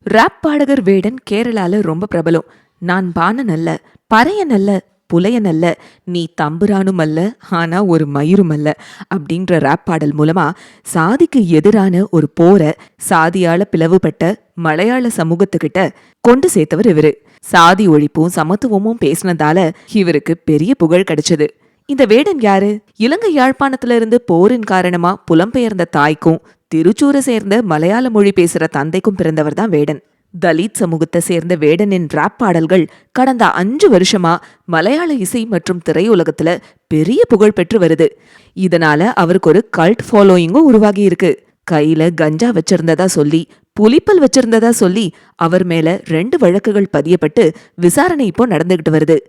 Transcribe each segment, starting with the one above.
Rap பாடகர் வேடன் கேரளால ரொம்ப பிரபலம். நான் பாணன் அல்ல, பறையன் அல்ல, புலையன் அல்ல, நீ தம்புரானும் அல்ல, ஆனா ஒரு மயிரும் அல்ல அப்படின்ற ராப் பாடல் மூலமா சாதிக்கு எதிரான ஒரு போர சாதியால பிளவுபட்ட மலையாள சமூகத்துக்கிட்ட கொண்டு சேர்த்தவர் இவரு. சாதி ஒழிப்பும் சமத்துவமும் பேசினதால இவருக்கு பெரிய புகழ் கிடைச்சது. இந்த வேடன் யாரு? இலங்கை யாழ்ப்பாணத்துல இருந்து போரின் காரணமா புலம்பெயர்ந்த தாய்க்கும் திருச்சூரை சேர்ந்த மலையாள மொழி பேசுற தந்தைக்கும் பிறந்தவர் தான் வேடன். தலித் சமூகத்தை சேர்ந்த வேடனின் ராப் பாடல்கள் கடந்த 5 வருஷமா மலையாள இசை மற்றும் திரையுலகத்துல பெரிய புகழ் பெற்று வருது. இதனால அவருக்கு ஒரு கல்ட் ஃபாலோயிங்கும் உருவாகி இருக்கு. கையில கஞ்சா வச்சிருந்ததா சொல்லி, புலிப்பல் வச்சிருந்ததா சொல்லி அவர் மேல 2 வழக்குகள் பதியப்பட்டு விசாரணை இப்போ நடந்துகிட்டு வருது.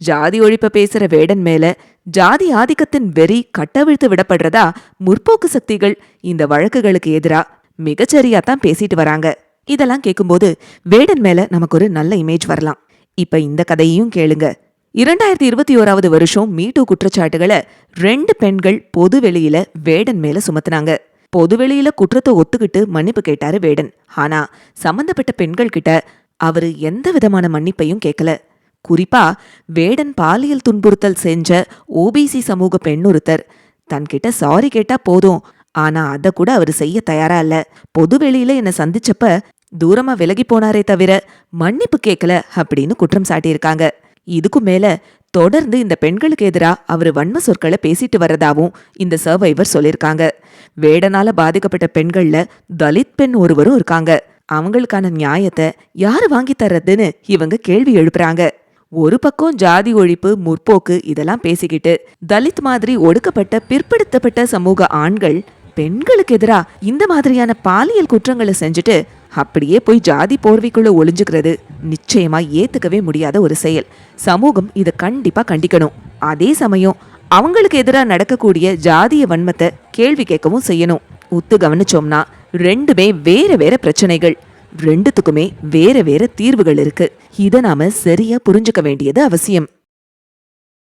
ஜாதி ஒழிப்ப பேசுற வேடன் மேல ஜாதி ஆதிக்கத்தின் வெறி கட்டவிழ்த்து விடப்படுறதா முற்போக்கு சக்திகள் இந்த வழக்குகளுக்கு எதிரா மிகச்சரியாத்தான் பேசிட்டு வராங்க. இதெல்லாம் கேட்கும்போது வேடன் மேல நமக்கு ஒரு நல்ல இமேஜ் வரலாம். இப்ப இந்த கதையையும் கேளுங்க. 2021 வருஷம் மீட்டூ குற்றச்சாட்டுகளை 2 பெண்கள் பொது வெளியில வேடன் மேல சுமத்துனாங்க. பொதுவெளியில குற்றத்தை ஒத்துக்கிட்டு மன்னிப்பு கேட்டாரு வேடன். ஆனா சம்பந்தப்பட்ட பெண்கள் கிட்ட அவரு எந்த விதமான மன்னிப்பையும் கேட்கல. குறிப்பா வேடன் பாலியல் துன்புறுத்தல் செஞ்ச ஓபிசி சமூக பெண் ஒருத்தர் தன்கிட்ட சாரி கேட்டா போதும், ஆனா அத கூட அவரு செய்ய தயாரா இல்ல, பொதுவெளியில என்ன சந்திச்சப்ப தூரமா விலகி போனாரே தவிர மன்னிப்பு கேட்கல அப்படின்னு குற்றம் சாட்டியிருக்காங்க. இதுக்கு மேல தொடர்ந்து இந்த பெண்களுக்கு எதிரா அவரு வன்ம சொற்களை பேசிட்டு வர்றதாவும் இந்த சர்வைவர் சொல்லியிருக்காங்க. வேடனால பாதிக்கப்பட்ட பெண்கள்ல தலித் பெண் ஒருவரும் இருக்காங்க. அவங்களுக்கான நியாயத்தை யாரு வாங்கி தர்றதுன்னு இவங்க கேள்வி எழுப்புறாங்க. ஒரு பக்கம் ஜாதி ஒழிப்பு முற்போக்கு இதெல்லாம் பேசிக்கிட்டு தலித் மாதிரி ஒடுக்கப்பட்ட பிற்படுத்தப்பட்ட சமூக ஆண்கள் பெண்களுக்கு எதிரா இந்த மாதிரியான பாலியல் குற்றங்களை செஞ்சுட்டு அப்படியே போய் ஜாதி போர்வைக்குள்ள ஒளிஞ்சுக்கிறது நிச்சயமா ஏத்துக்கவே முடியாத ஒரு செயல். சமூகம் இதை கண்டிப்பா கண்டிக்கணும். அதே சமயம் அவங்களுக்கு எதிராக நடக்கக்கூடிய ஜாதிய வன்மத்தை கேள்வி கேட்கவும் செய்யணும். உத்து கவனிச்சோம்னா 2மே வேற வேற பிரச்சனைகள், 2த்துக்குமே வேற வேற தீர்வுகள் இருக்கு. இதை நாம சரியா புரிஞ்சுக்க வேண்டியது அவசியம்.